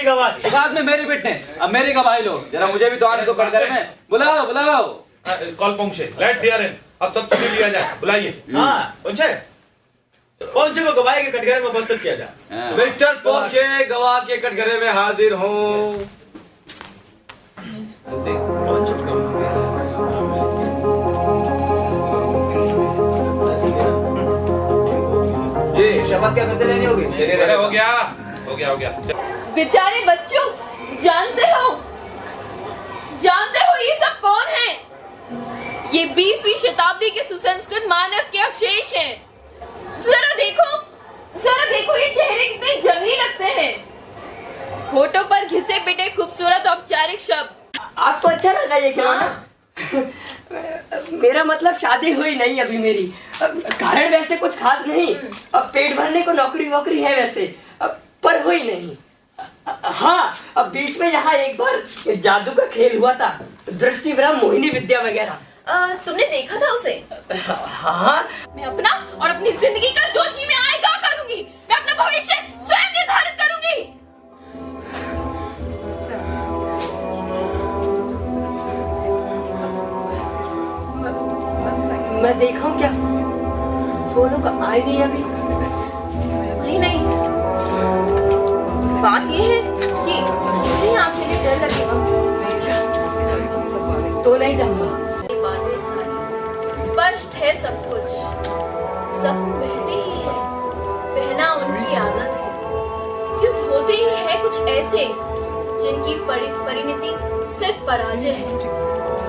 गवाही, साथ में मेरी विटनेस। अब मेरी गवाही लो, जरा मुझे भी तो आने दो कटघरे में। बुलाओ बुलाओ। कॉल पहुंचे, लेट्स हियर हिम। अब सब सुन लिया जाए, बुलाइए। हाँ पहुंचे को गवाही के कटघरे में उपस्थित किया जाए। मिस्टर पोंचे गवाह के कटघरे में हाजिर हो। जी शपथ क्या फिर से लेनी होगी? अरे हो गया हो गया। बेचारे बच्चों, जानते हो ये सब कौन है? ये 20वीं शताब्दी के सुसंस्कृत मानव के अवशेष हैं। जरा देखो ये चेहरे कितने जंगली लगते हैं। होठों पर घिसे पिटे खूबसूरत औपचारिक शब्द। आपको अच्छा लगा ये खिलौना? मेरा मतलब शादी हुई नहीं अभी मेरी। कारण वैसे कुछ खास नहीं। अब पेट भरने को नौकरी वोकरी है वैसे, पर हुई नहीं। हाँ, अब बीच में यहाँ एक बार जादू का खेल हुआ था, दृष्टि भ्रम, मोहिनी विद्या वगैरह। तुमने देखा था उसे? हाँ। मैं अपना और अपनी जिंदगी का जो जी में आएगा करूंगी। मैं अपना भविष्य स्वयं निर्धारित करूंगी। मैं देखा हूँ क्या? फोनो का आई नहीं अभी। नहीं, बात ये है कि मुझे आपके लिए डर लगेगा। तो नहीं जाऊंगा। बातें सारी स्पष्ट है, सब कुछ सब बहते ही है। बहना उनकी आदत है। युद्ध होते ही है कुछ ऐसे जिनकी परिणति सिर्फ पराजय है।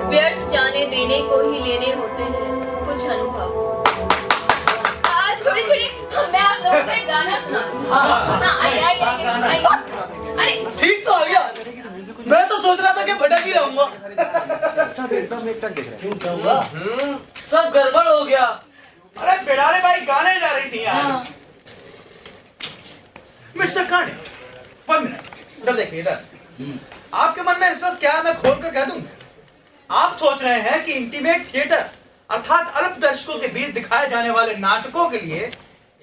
व्यर्थ जाने देने को ही लेने होते हैं कुछ अनुभव। छोड़ी मैं आप लोगों को एक गाना सुना। आई। अरे ठीक तो आ गया। मैं तो सोच रहा था कि भटक ही रहूंगा। सब एकदम एकटक दिख रहा है। सब गड़बड़ हो गया। अरे बिलारे भाई गाने जा रही थी यार। मिस्टर काने, 1 मिनट इधर देखिए इधर। आपके मन में इस वक्त क्या है मैं खोल कर कह दूं? आप सोच रहे हैं कि इंटीमेट थिएटर अर्थात अल्प दर्शकों के बीच दिखाए जाने वाले नाटकों के लिए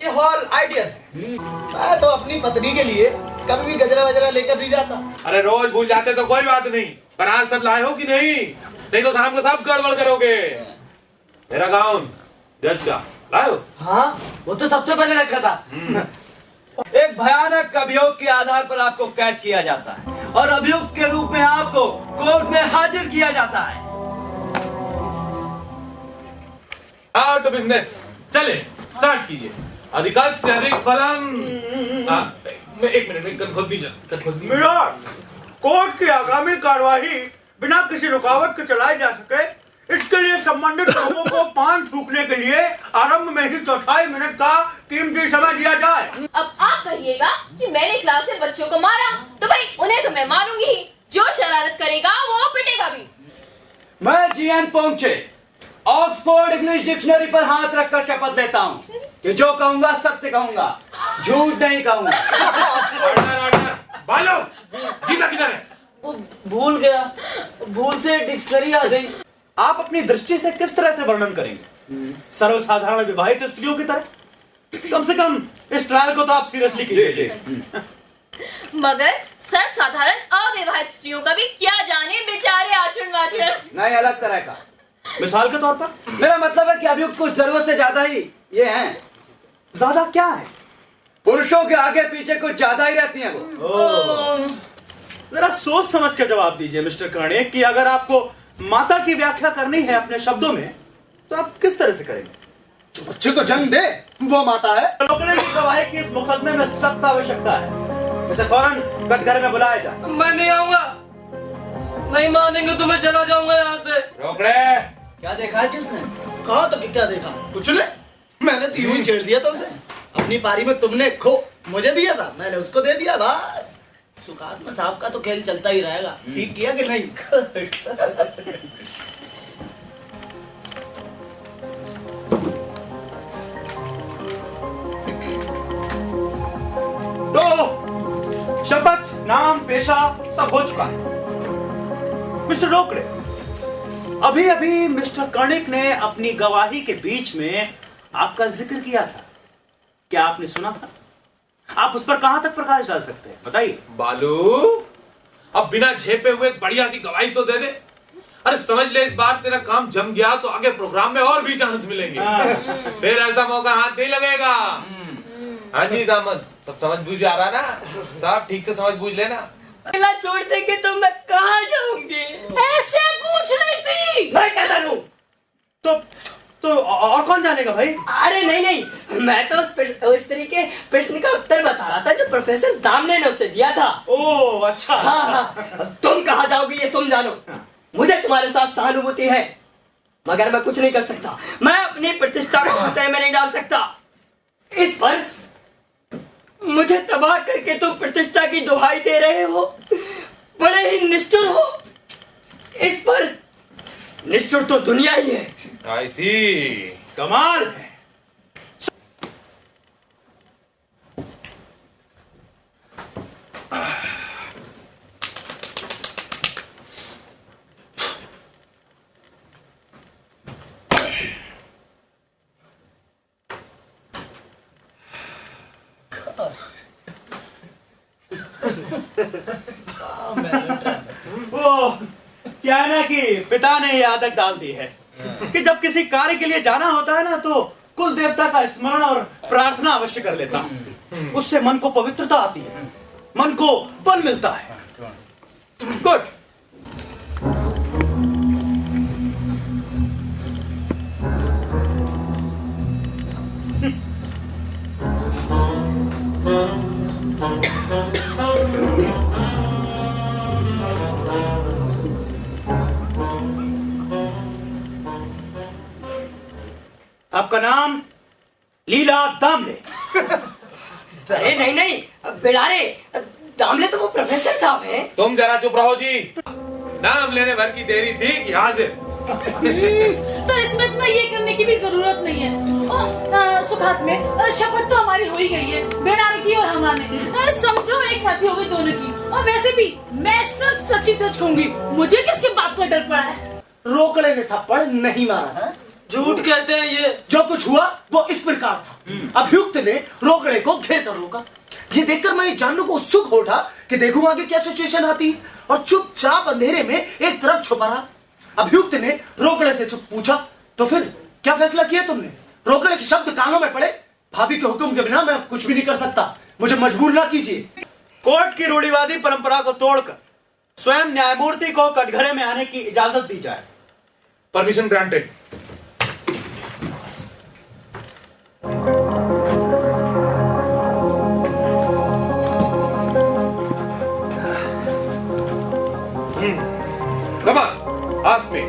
ये हॉल आइडियल है। मैं तो अपनी पत्नी के लिए कभी भी गजरा वजरा लेकर नहीं जाता। अरे रोज भूल जाते तो कोई बात नहीं, पर आज सब लाए हो कि नहीं तो शाम को सब गड़बड़ करोगे। मेरा गाउन जज का लाए हो? हाँ, वो तो सबसे पहले रखा था। एक भयानक अभियोग के आधार पर आपको कैद किया जाता है और अभियुक्त के रूप में आपको कोर्ट में हाजिर किया जाता है। Out of business. चले स्टार्ट कीजिए। अधिक से अधिक फलन। एक मिनट खोद दीजिए। मिलॉर्ड, कोर्ट की आगामी कार्यवाही बिना किसी रुकावट के चलाई जा सके, इसके लिए संबंधित लोगों को पान थूकने के लिए आरंभ में ही 4.5 मिनट का कीमती समय दिया जाए। अब आप कहिएगा कि मैंने क्लास में बच्चों को मारा, तो भाई उन्हें तो मैं मारूंगी ही। जो शरारत करेगा वो पिटेगा भी। मैं जीएन पोंचे ऑक्सफोर्ड इंग्लिश डिक्शनरी पर हाथ रखकर शपथ लेता हूँ कि जो कहूंगा सत्य कहूंगा, झूठ नहीं कहूंगा। ऑर्डर। बालो, गीता किधर है? वो भूल गया, भूल से डिक्शनरी आ गई। आप अपनी दृष्टि से किस तरह से वर्णन करेंगे? सर्वसाधारण विवाहित स्त्रियों की तरह? कम से कम इस ट्रायल को तो आप सीरियसली कीजिए। मगर सर्वसाधारण अविवाहित स्त्रियों का भी क्या जाने बेचारे आचरण वाचरण। नहीं, अलग तरह का। मिसाल के तौर पर? मेरा मतलब है कि अभियुक्त कुछ जरूरत से ज्यादा ही ये हैं। ज्यादा क्या है? पुरुषों के आगे पीछे कुछ ज्यादा ही रहती हैं वो। जरा सोच समझ कर जवाब दीजिए मिस्टर कर्णिक कि अगर आपको माता की व्याख्या करनी है अपने शब्दों में तो आप किस तरह से करेंगे? जो बच्चे को जन्म दे वो माता है। रोकने की गवाही की इस मुकदमे में सख्त आवश्यकता है। इसे फौरन कटघरे में बुलाया जाए। मैं नहीं आऊंगा, नहीं मानेंगे तो मैं चला जाऊंगा यहाँ से। रोक ले। क्या देखा है उसने? कहा तो क्या देखा? कुछ नहीं, मैंने तो यूं ही छेड़ दिया था उसे। अपनी पारी में तुमने खो मुझे दिया था, मैंने उसको दे दिया। बस सुकात में सांप का तो खेल चलता ही रहेगा। ठीक किया कि नहीं? तो शपथ, नाम, पेशा सब हो चुका है। मिस्टर रोकड़े, अभी अभी मिस्टर कर्णिक ने अपनी गवाही के बीच में आपका जिक्र किया था। क्या आपने सुना था? आप उस पर कहां तक प्रकाश डाल सकते हैं, बताइए। बालू, अब बिना झेपे हुए एक बढ़िया सी गवाही तो दे दे। अरे समझ ले, इस बार तेरा काम जम गया तो आगे प्रोग्राम में और भी चांस मिलेंगे। फिर ऐसा मौका हाथ नहीं लगेगा। हाँ जी दामद, सब समझ बूझ आ रहा ना साहब? ठीक से समझ बूझ लेना। अकेला छोड़ देंगे तो मैं कहाँ जाऊंगी? ऐसे पूछ रही थी। मैं क्या जानूं? तो और कौन जानेगा भाई? अरे नहीं नहीं, मैं तो उस तरीके प्रश्न का उत्तर बता रहा था जो प्रोफेसर दामले ने उसे दिया था। ओह अच्छा, हाँ अच्छा। हाँ, तुम कहाँ जाओगी ये तुम जानो। मुझे तुम्हारे साथ सहानुभूति है, मगर मैं कुछ नहीं कर सकता। मैं अपनी प्रतिष्ठा को खतरे में नहीं डाल सकता। इस पर मुझे तबाह करके तुम प्रतिष्ठा की दुहाई दे रहे हो, बड़े ही निष्ठुर हो। इस पर निष्ठुर तो दुनिया ही है। आई सी, कमाल है। वो क्या है ना कि पिता ने ये आदत डाल दी है कि जब किसी कार्य के लिए जाना होता है ना तो कुल देवता का स्मरण और प्रार्थना अवश्य कर लेता हूं। उससे मन को पवित्रता आती है, मन को बल मिलता है। गुड। आपका नाम लीला दामले? अरे नहीं नहीं बिलारे, दामले तो वो प्रोफेसर साहब हैं। तुम जरा चुप रहो जी। नाम लेने भर की देरी थी कि हाजिर। तो इसमें इतना ये करने की भी जरूरत नहीं है। सुखात में शपथ तो हमारी हो ही गई है, बेड़ारे की और हमारे। समझो एक साथी हो गई दोनों की। और वैसे भी मैं सब सच्ची सच कहूंगी, मुझे किसके बाप का डर पड़ा है। रोकड़े ने थप्पड़ नहीं मारा है। झूठ कहते हैं ये। जो कुछ हुआ वो इस प्रकार था। अभियुक्त ने रोकड़े को घेर कर रोका। ये देखकर मैं जानने को उत्सुक हो उठा कि देखूं आगे क्या सिचुएशन आती है, और चुपचाप अंधेरे में एक तरफ छुपा रहा। अभियुक्त ने रोकड़े से चुप पूछा, तो फिर क्या फैसला किया तुमने? रोकड़े के शब्द कानों में पड़े, भाभी के हुक्म के बिना मैं कुछ भी नहीं कर सकता, मुझे मजबूर ना कीजिए। कोर्ट की रूढ़िवादी परंपरा को तोड़कर स्वयं न्यायमूर्ति को कटघरे में आने की इजाजत दी जाए। Permission granted. Come on, ask me.